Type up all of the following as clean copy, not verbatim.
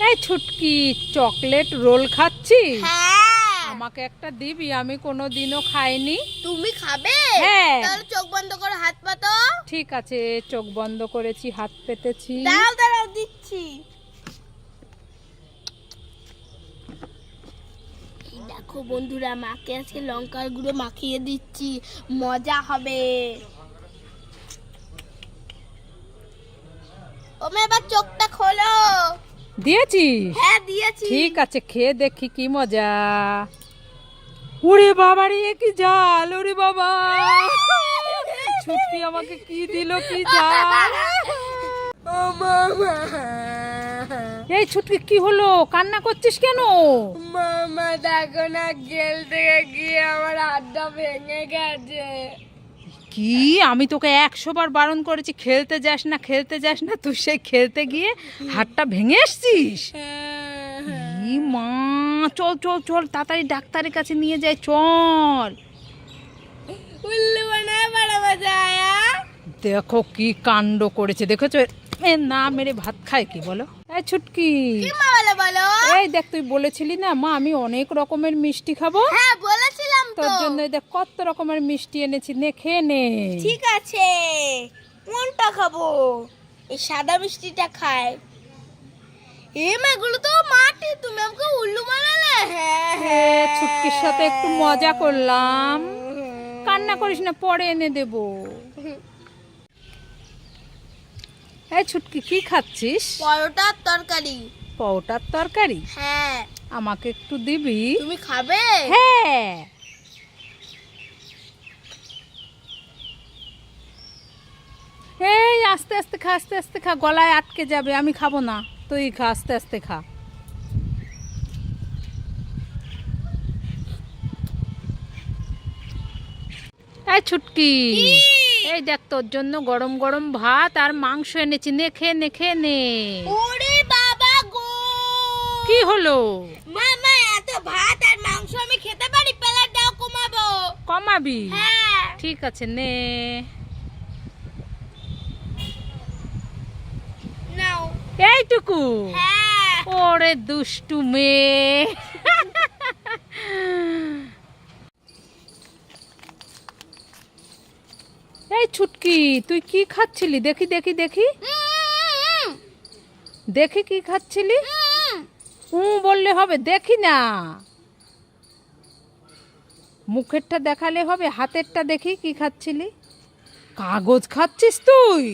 এই Chhutki, chocolate role খাচ্ছি। হ্যাঁ, আমাকে একটা দিবি, আমি কোনোদিনও খাইনি। তুমি খাবে? হ্যাঁ। তাহলে চোখ বন্ধ করে হাত পাতো। ঠিক আছে, চোখ বন্ধ করেছি, হাত পেতেছি। দাঁড়াও দাঁড়াও, দিচ্ছি। এই দেখো বন্ধুরা, মাকে আজকে লঙ্কার গুঁড়ো মাখিয়ে দিচ্ছি, মজা হবে। ওমে এবার চোখটা খোলো। দিয়েছি? হ্যাঁ দিয়েছি। ঠিক আছে, খেয়ে দেখি কি মজা। ওরে বাবা রে, কি ঝাল! ওরে বাবা, ছুটকি আমাকে কি দিল, কি ঝাল! ও মামা, এই ছুটকি, কি হলো? কান্না করছিস কেন? মামা দেখো না, খেলতে গিয়ে আমার হাতটা ভেঙে গেছে। কি, আমি তোকে 100 বার বারণ করেছি খেলতে যাস না, খেলতে যাস না, তুই সেই খেলতে গিয়ে হাতটা ভেঙে এসছিস? ই মা, চল চল চল, তাড়াতাড়ি ডাক্তারের কাছে নিয়ে যাই, চল। উল্লু বানায় বড় মজা আয়া। দেখো কি কাণ্ড করেছে, দেখেছো? এ না মেরে ভাত খায় কি, বলো? এই ছুটকি, কি মা বলে বলো? এই দেখ, তুই বলেছিলি না মা আমি অনেক রকমের মিষ্টি খাবো? হ্যাঁ বলেছিলাম তো। তোর জন্য দেখ কত রকমের মিষ্টি এনেছি, নে খেয়ে নে। ঠিক আছে, কোনটা খাবো? এই সাদা মিষ্টিটা খাই। এ মেগুলো তো মাটি, তুমি আমাকে উল্লু বানালে। হ্যাঁ হ্যাঁ, ছুটকির সাথে একটু মজা করলাম। কান্না করিস না, পরে এনে দেব। এই ছুটকি, কি খাচ্ছিস? পরোটার তরকারি। পরোটার তরকারি? হ্যাঁ। আমাকে একটু দিবি? তুমি খাবে? হ্যাঁ। এই আস্তে আস্তে খা, আস্তে আস্তে খা, গলায় আটকে যাবে, আমি খাবো না, তুই খা, আস্তে আস্তে খা। এই ছুটকি, এই দেখ তোর জন্য গরম গরম ভাত আর মাংস এনেছি, নে খেয়ে নে, খেয়ে নে। ওরে বাবা গো, কি হলো? মামা এত ভাত আর মাংস আমি খেতে পারি? প্লেট দাও, কমাবো। কমাবি? হ্যাঁ। ঠিক আছে, নে। নাও। এইটুকু? হ্যাঁ। ওরে দুষ্টু মেয়ে। এই ছুটকি, তুই কি খাচ্ছিলি? দেখি দেখি দেখি দেখি, কি খাচ্ছিলি? বললে হবে? দেখি না, মুখেরটা দেখালে হবে, হাতেরটা দেখি কি খাচ্ছিলি। কাগজ খাচ্ছিস তুই?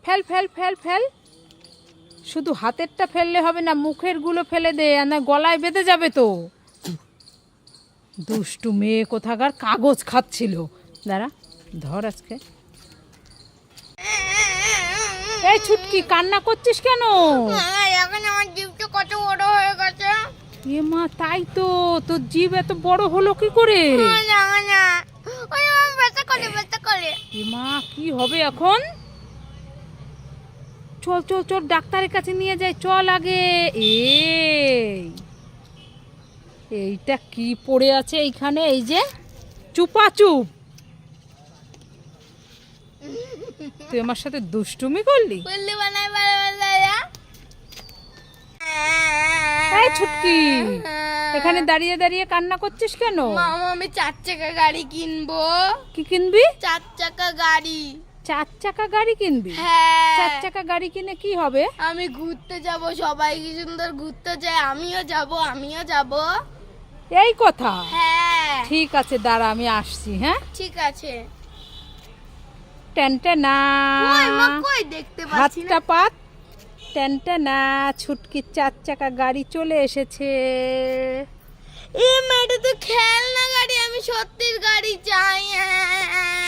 ফেল ফেল ফেল ফেল, শুধু হাতেরটা ফেললে হবে না, মুখের গুলো ফেলে দে, না গলায় বেঁধে যাবে তো। দুষ্টু মেয়ে কোথাকার, কাগজ খাচ্ছিল। দাঁড়া, ধর আজকে। এই ছুটকি, কান্না করছিস কেন? মামা এখন আমার জিভটা কত বড় হয়ে গেছে। এ মা, তাই তো, তোর জিভ এত বড় হলো কি করে? না না, ওই আমার ব্যথা করে, ব্যথা করে। এ মা, কি হবে এখন? চল চল চল, ডাক্তারের কাছে নিয়ে যাই, চল আগে। এইটা কি পড়ে আছে এইখানে? এই যে চুপাচুপ, তুই আমার সাথে দুষ্টুমি করলি? উল্লু বানায় বড় মজা আয়া। এই ছুটকি, এখানে দাঁড়িয়ে দাঁড়িয়ে কান্না করছিস কেন? মামা আমি 4 চাকা গাড়ি কিনবো। কি কিনবি? 4 চাকা গাড়ি। 4 চাকা গাড়ি কিনবি? হ্যাঁ। 4 চাকা গাড়ি কিনে কি হবে? আমি ঘুরতে যাব, সবাই কি সুন্দর ঘুরতে যায়, আমিও যাব, আমিও যাব। এই কথা? হ্যাঁ। ঠিক আছে, দাঁড়া, আমি আসছি। হ্যাঁ, ঠিক আছে। টেনটেনা, কই মা, কই দেখতে পাচ্ছি না। হাতটা পাত। টেনটেনা, ছুটকির 4 চাকা গাড়ি চলে এসেছে। এই মেয়েটা তো খেলনা গাড়ি, আমি সত্যির গাড়ি চাই।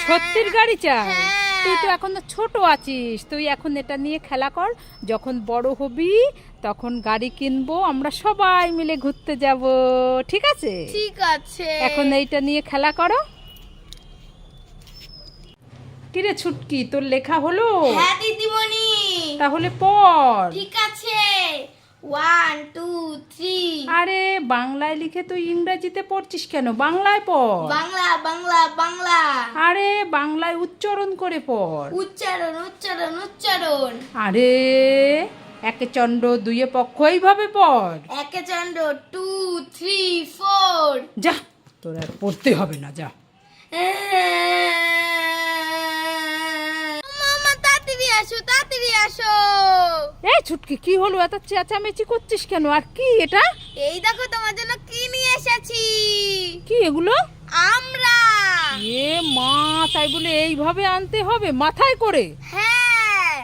সত্যির গাড়ি চাই? হ্যাঁ। তুই তো এখন ছোট আছিস, তুই এখন এটা নিয়ে খেলা কর, যখন বড় হবি তখন গাড়ি কিনবো, আমরা সবাই মিলে ঘুরতে যাব, ঠিক আছে? ঠিক আছে। এখন এইটা নিয়ে খেলা করো। কিরে ছুটকি, তোর লেখা হলো? হ্যাঁ দিদিমণি। তাহলে পড়। ঠিক আছে, 1 2 3। আরে বাংলায় লিখে তুই ইংরেজিতে পড়ছিস কেন? বাংলায় পড়। বাংলা বাংলা বাংলা। আরে বাংলায় উচ্চারণ করে পড়। উচ্চারণ উচ্চারণ উচ্চারণ। আরে একে চন্ড দুইয়ে পক্ষ, এইভাবে পড়। একে চন্ড 2 3 4। যা, তোর আর পড়তে হবে না, যা। মামা তাড়াতাড়ি আসো, তাড়াতাড়ি আসো। এই ছুটকি, কি হলো? এত চেঁচামেচি করছিস কেন? আর কি এটা? এই দেখো তোমার জন্য কি নিয়ে এসেছি। কি এগুলো? আমরা। এ মা, তাই বলে এইভাবে আনতে হবে মাথায় করে? হ্যাঁ,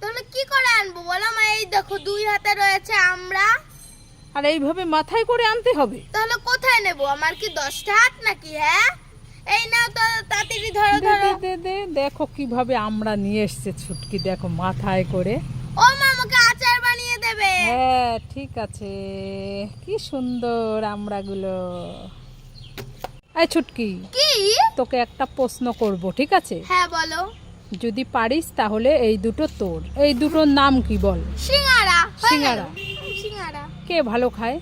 তাহলে কি করে আনবো বলো মা? এই দেখো 2 হাতে রয়েছে আমরা। আর এইভাবে মাথায় করে আনতে হবে? তাহলে কোথায় নেব? আমার কি 10টা হাত নাকি? হ্যাঁ, এই নাও তো, তাড়াতাড়ি ধরো দে, ধরো। দে, দে, দে। দেখো কিভাবে আমরা নিয়ে এসছে ছুটকি, দেখো মাথায় করে। ও মা, আমাকে আচার বানিয়ে দেবে। হ্যাঁ ঠিক আছে, কি সুন্দর আমড়াগুলো। এই ছুটকি, কি? তোকে একটা প্রশ্ন করব, ঠিক আছে? হ্যাঁ বলো। যদি পারিস তাহলে এই দুটো তোর। এই দুটোর নাম কি বল? সিঙ্গারা। হয়ে সিঙ্গারা। গেল। সিঙ্গারা। কে ভালো খায়?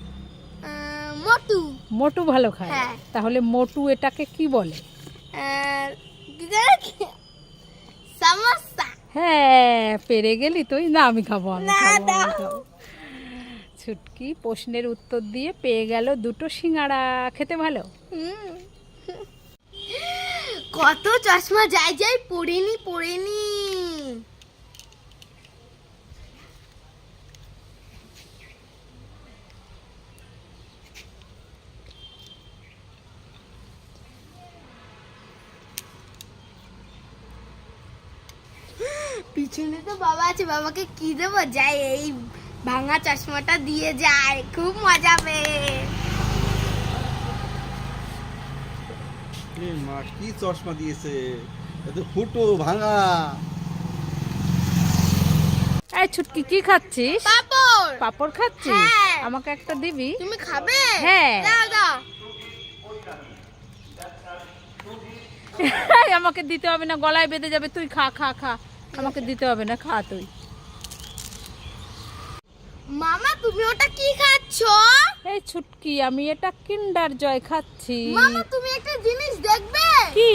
মোটু। মোটু ভালো খায়? হ্যাঁ। তাহলে মোটু এটাকে কি বলে? কি জানো কি? সমোসা। হ্যাঁ, পেরে গেলি তুই। না, আমি খাবো, আমি না, খাবো, আমি দাও। খাবো। ছুটকি প্রশ্নের উত্তর দিয়ে পেয়ে গেল দুটো সিঙ্গারা। খেতে ভালো? হুম। কত চশমা যাই যাই পড়েনি পড়েনি। পিছনে তো বাবা আছে, বাবাকে কি দেবো? যাই এই ভাঙা চশমাটা দিয়ে যায়, খুব মজা পেয়ে। মা কি চশমা দিয়েছে, এত ফুটো ভাঙা। এই ছুটকি, কি খাচ্ছিস? পাপড়। পাপড় খাচ্ছিস? হ্যাঁ। আমাকে একটা দিবি? তুমি খাবে? হ্যাঁ। দাও দাও। আমাকে দিতে হবে না, গলায় বেঁধে যাবে। তুই খা খা খা, আমাকে দিতে হবে না, খা তুই। মামা তুমি ওটা কি খাচ্ছ? এই ছুটকি, আমি এটা কিন্ডার জয় খাচ্ছি। মামা তুমি একটা জিনিস দেখবে? কি?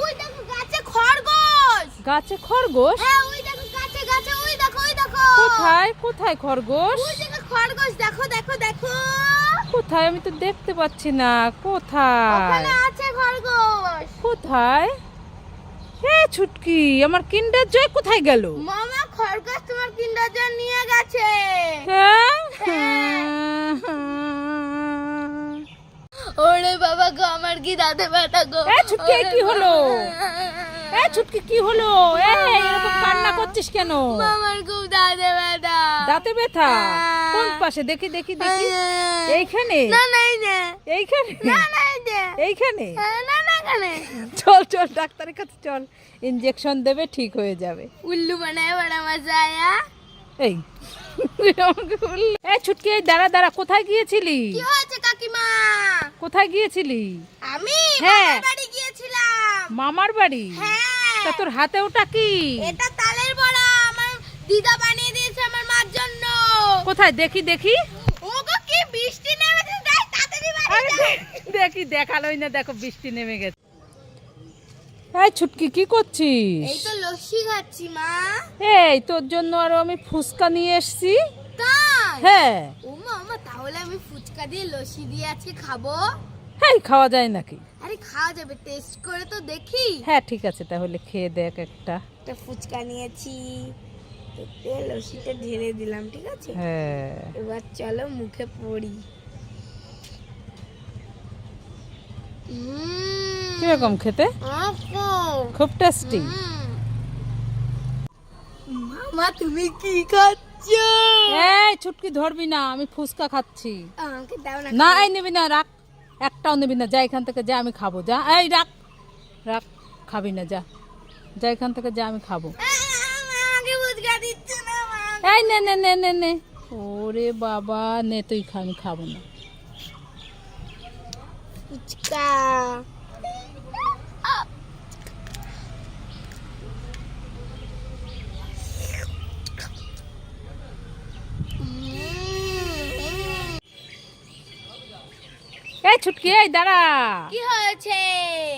ওই দেখো গাছে খরগোশ। গাছে খরগোশ? হ্যাঁ, ওই দেখো গাছে গাছে, ওই দেখো ওই দেখো। কোথায় কোথায় খরগোশ? ওই দেখো খরগোশ, দেখো দেখো দেখো। কোথায়? আমি তো দেখতে পাচ্ছি না। কোথায় ওখানে আছে খরগোশ। কোথায়? এ ছুটকি, আমার কিন্ডার জয় কোথায় গেল? মামা খরগোশ তোমার কিন্ডার জয় নিয়ে গেছে। হ্যাঁ? ওরে বাবা গো, আমার কি দাঁতে ব্যথা গো। এ ছুটকি, এ কি হলো? এ ছুটকি, কি হলো? এরকম কান্না করছিস কেন? আমার খুব দাঁতে ব্যথা। দাঁতে ব্যথা? কোন পাশে? দেখি দেখি দেখি। এইখানে? না না এই যে। এইখানে? না না এই যে। এইখানে? না না এখানে। চল চল, ডাক্তারের কাছে চল, ইনজেকশন দেবে, ঠিক হয়ে যাবে। উল্লু বানায় বড় মজা আয়া। এই এই ছুটকি, এই দাঁড়া দাঁড়া, কোথায় গিয়েছিলি? কি হয়েছে কাকিমা? কোথায় গিয়েছিলি? আমি হ্যাঁ। মামার বাড়ি গিয়েছিলাম। মামার বাড়ি? হ্যাঁ। তা তোর হাতে ওটা কি? এটা তালের বড়া, আমার দিদা বানিয়ে দিয়েছে আমার মার জন্য। কোথায় দেখি দেখি। ওগো কি বৃষ্টি নেমেছে, যাই তাড়াতাড়ি বাড়ি আরে যাই। দেখি, দেখালোই না, দেখো বৃষ্টি নেমে গেছে। এই ছুটকি, কি করছিস? এই তো লস্যি খাচ্ছি মা। এই তোর জন্য আরো আমি ফুচকা নিয়ে এসেছি। তাই? হ্যাঁ। ও মামা, তাহলে আমি ফুচকা দিয়ে লস্যি দিয়ে আজকে খাবো। এই খাওয়া যায় নাকি? আরে খাওয়া যাবে, টেস্ট করে তো দেখি। হ্যাঁ ঠিক আছে, তাহলে খেয়ে দেখ একটা। একটা ফুচকা নিয়েছি, এতে লস্যিটা ঢেলে দিলাম, ঠিক আছে? হ্যাঁ। এবার চলো মুখে পড়ি। কিরকম খেতে? খুব টেস্টি। মামা তুমি কি খাচ্ছ? এই ছুটকি, ধরবি না, আমি ফুচকা খাচ্ছি। আমাকে দাও না। না, এই নিবি না, রাখ। একটাও নিবি না, যা এখান থেকে, যা, আমি খাবো, যা। এই রাখ রাখ, খাবি না, যা যা এখান থেকে, যা, আমি খাবো। আমাকে ফুচকা দিচ্ছ না মা। এই নে নে নে নে নে। ওরে বাবা, নে তুই খা, আমি খাবো না। ফুচকা। এই ছুটকি, এই দাঁড়া। কি হয়েছে?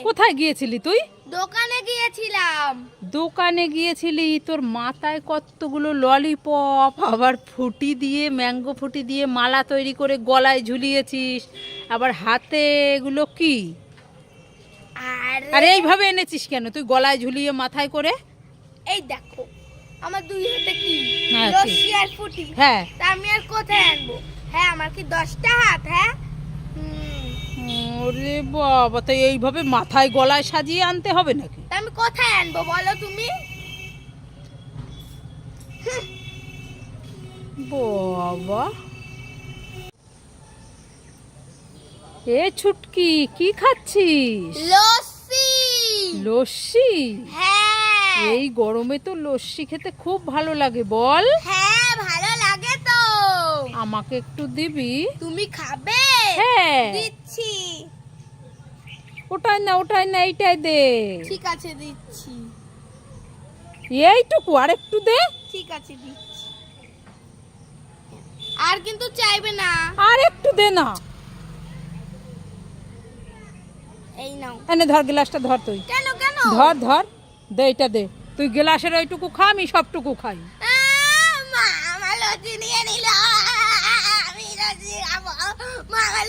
কোথায় গিয়েছিলি তুই? দোকানে গিয়েছিলাম। দোকানে গিয়েছিলি, তোর মাথায় কতগুলো ললিপপ, আবার ফুটি দিয়ে, ম্যাঙ্গো ফুটি দিয়ে মালা তৈরি করে গলায় ঝুলিয়েছিস, আবার হাতে এগুলো কি? আর এইভাবে এনেছিস কেন তুই গলায় ঝুলিয়ে মাথায় করে? এই দেখো আমার দুই হাতে কি হ্যাঁ, লস্যি আর ফুটি। হ্যাঁ, তা আমি আর কোথায় আনবো? হ্যাঁ আমার কি 10টা হাত? হ্যাঁ ওরে বাবা, তো এইভাবে মাথায় গলায় সাজিয়ে আনতে হবে নাকি? তা আমি কোথায় আনবো বলো তুমি? বাবা, এ ছুটকি কি খাচ্ছিস? লস্যি। লস্যি? হ্যাঁ এই গরমে তো লস্যি খেতে খুব ভালো লাগে, বল। হ্যাঁ ভালো লাগে তো। আমাকে একটু দিবি? তুমি খাবে? হ্যাঁ। দিচ্ছি। ওটাই না, এইটাই দে। ঠিক আছে দিচ্ছি। এইটুকু, আর একটু দে। ঠিক আছে দিচ্ছি। আর কিন্তু চাইবে না। আর একটু দে না। এই নাও। এনে ধর, গ্লাসটা ধর তুই। কেন কেন? ধর দে, এইটা দে। তুই গ্লাসের ওইটুকু খা, আমি সবটুকু খাই। মা আমার লস্যি নিয়ে নিল। আমি লস্যি খাবো। মা আমার